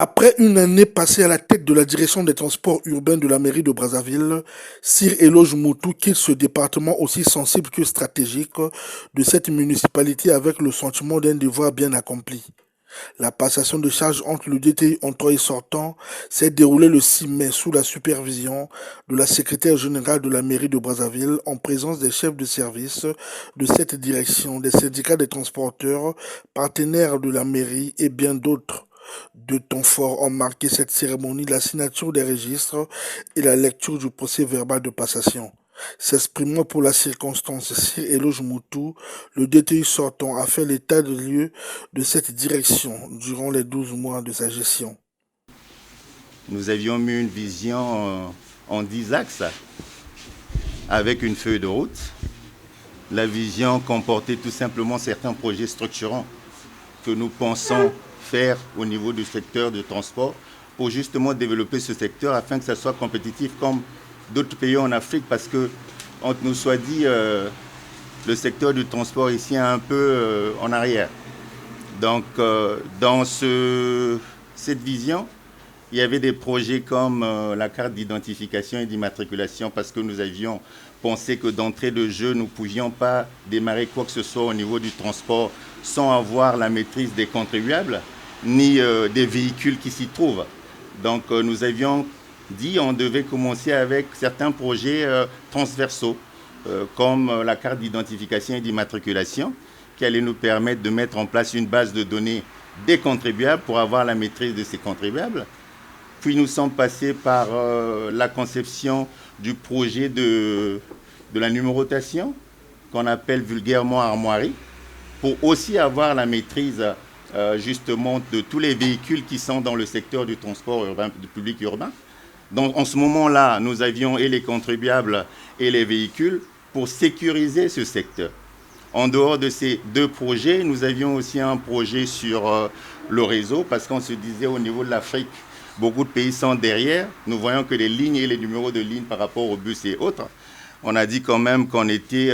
Après une année passée à la tête de la direction des transports urbains de la mairie de Brazzaville, Sir Eloge Moutou quitte ce département aussi sensible que stratégique de cette municipalité avec le sentiment d'un devoir bien accompli. La passation de charges entre le DTI entrant et sortant s'est déroulée le 6 mai sous la supervision de la secrétaire générale de la mairie de Brazzaville en présence des chefs de service de cette direction, des syndicats des transporteurs, partenaires de la mairie et bien d'autres. Deux temps forts ont marqué cette cérémonie, la signature des registres et la lecture du procès verbal de passation. S'exprimant pour la circonstance, Sir Eloge Moutou, le DTI sortant, a fait l'état de lieu de cette direction durant les 12 mois de sa gestion. Nous avions mis une vision en 10 axes avec une feuille de route. La vision comportait tout simplement certains projets structurants que nous pensons faire au niveau du secteur du transport pour justement développer ce secteur afin que ça soit compétitif comme d'autres pays en Afrique parce que, on nous soit dit, le secteur du transport ici est un peu en arrière. Donc, dans cette vision, il y avait des projets comme la carte d'identification et d'immatriculation parce que nous avions pensé que d'entrée de jeu, nous ne pouvions pas démarrer quoi que ce soit au niveau du transport sans avoir la maîtrise des contribuables ni des véhicules qui s'y trouvent. Donc nous avions dit qu'on devait commencer avec certains projets transversaux comme la carte d'identification et d'immatriculation qui allait nous permettre de mettre en place une base de données des contribuables pour avoir la maîtrise de ces contribuables. Puis nous sommes passés par la conception du projet de la numérotation, qu'on appelle vulgairement armoirie, pour aussi avoir la maîtrise justement de tous les véhicules qui sont dans le secteur du transport urbain, du public urbain. Donc en ce moment-là, nous avions et les contribuables et les véhicules pour sécuriser ce secteur. En dehors de ces deux projets, nous avions aussi un projet sur le réseau, parce qu'on se disait au niveau de l'Afrique, beaucoup de pays sont derrière. Nous voyons que les lignes et les numéros de lignes par rapport aux bus et autres. On a dit quand même qu'on était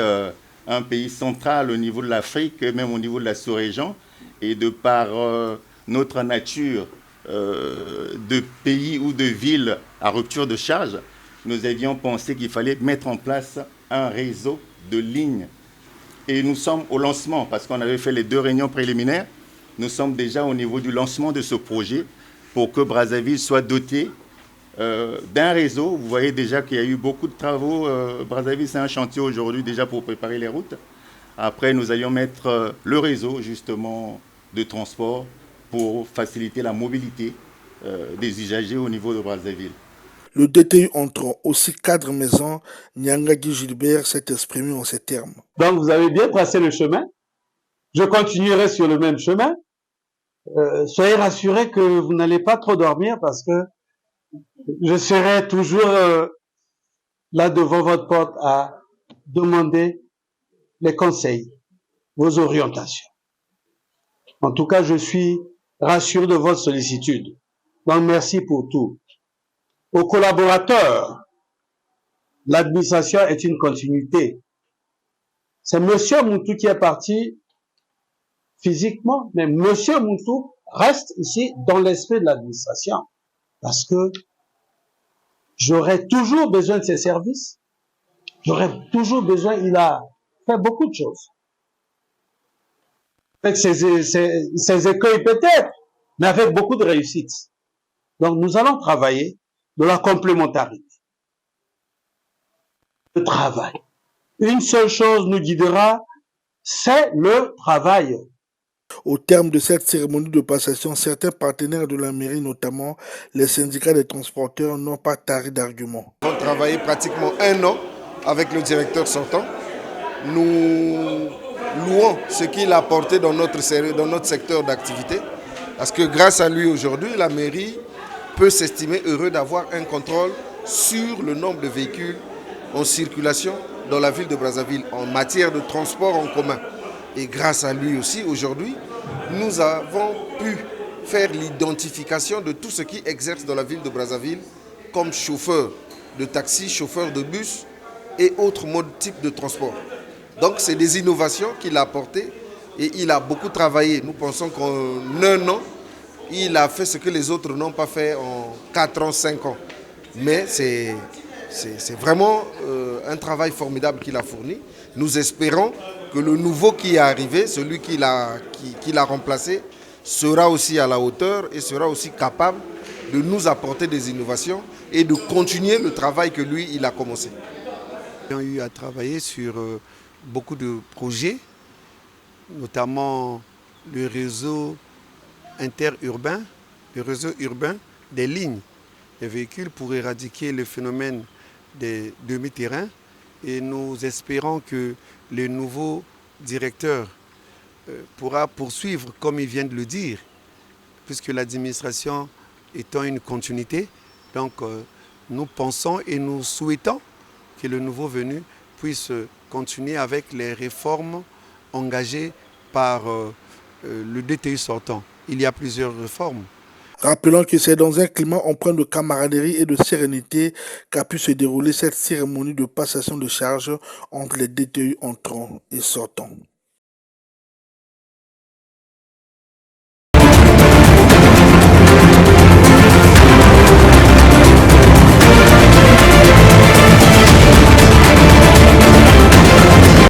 un pays central au niveau de l'Afrique, même au niveau de la sous-région. Et de par notre nature de pays ou de ville à rupture de charge, nous avions pensé qu'il fallait mettre en place un réseau de lignes. Et nous sommes au lancement, parce qu'on avait fait les 2 réunions préliminaires. Nous sommes déjà au niveau du lancement de ce projet pour que Brazzaville soit doté d'un réseau. Vous voyez déjà qu'il y a eu beaucoup de travaux. Brazzaville, c'est un chantier aujourd'hui déjà pour préparer les routes. Après, nous allions mettre le réseau justement de transport pour faciliter la mobilité des usagers au niveau de Brazzaville. Le DTI entrant, aussi cadre maison, Nyangagi Gilbert s'est exprimé en ces termes. Donc vous avez bien tracé le chemin. Je continuerai sur le même chemin. Soyez rassurés que vous n'allez pas trop dormir parce que je serai toujours là devant votre porte à demander les conseils, vos orientations. En tout cas, je suis rassuré de votre sollicitude. Donc merci pour tout. Aux collaborateurs, l'administration est une continuité. C'est Monsieur Moutou qui est parti physiquement, mais Monsieur Moutou reste ici dans l'esprit de l'administration parce que j'aurai toujours besoin de ses services, j'aurai toujours besoin, il a fait beaucoup de choses. Avec ses écueils peut-être, mais avec beaucoup de réussite. Donc nous allons travailler de la complémentarité. Le travail. Une seule chose nous guidera, c'est le travail. Au terme de cette cérémonie de passation, certains partenaires de la mairie, notamment les syndicats des transporteurs, n'ont pas tari d'arguments. Nous avons travaillé pratiquement 1 an avec le directeur sortant. Nous louons ce qu'il a apporté dans notre secteur d'activité. Parce que grâce à lui aujourd'hui, la mairie peut s'estimer heureux d'avoir un contrôle sur le nombre de véhicules en circulation dans la ville de Brazzaville en matière de transport en commun. Et grâce à lui aussi, aujourd'hui, nous avons pu faire l'identification de tout ce qui exerce dans la ville de Brazzaville comme chauffeur de taxi, chauffeur de bus et autres types de transport. Donc c'est des innovations qu'il a apportées et il a beaucoup travaillé. Nous pensons qu'en 1 an, il a fait ce que les autres n'ont pas fait en 4 ans, 5 ans. Mais c'est vraiment un travail formidable qu'il a fourni. Nous espérons que le nouveau qui est arrivé, celui qui l'a remplacé, sera aussi à la hauteur et sera aussi capable de nous apporter des innovations et de continuer le travail que lui, il a commencé. Nous avons eu à travailler sur beaucoup de projets, notamment le réseau interurbain, le réseau urbain des lignes des véhicules pour éradiquer le phénomène des demi-terrains. Et nous espérons que le nouveau directeur pourra poursuivre comme il vient de le dire, puisque l'administration étant une continuité. Donc nous pensons et nous souhaitons que le nouveau venu puisse continuer avec les réformes engagées par le DTU sortant. Il y a plusieurs réformes. Rappelons que c'est dans un climat empreint de camaraderie et de sérénité qu'a pu se dérouler cette cérémonie de passation de charge entre les DTU entrants et sortants.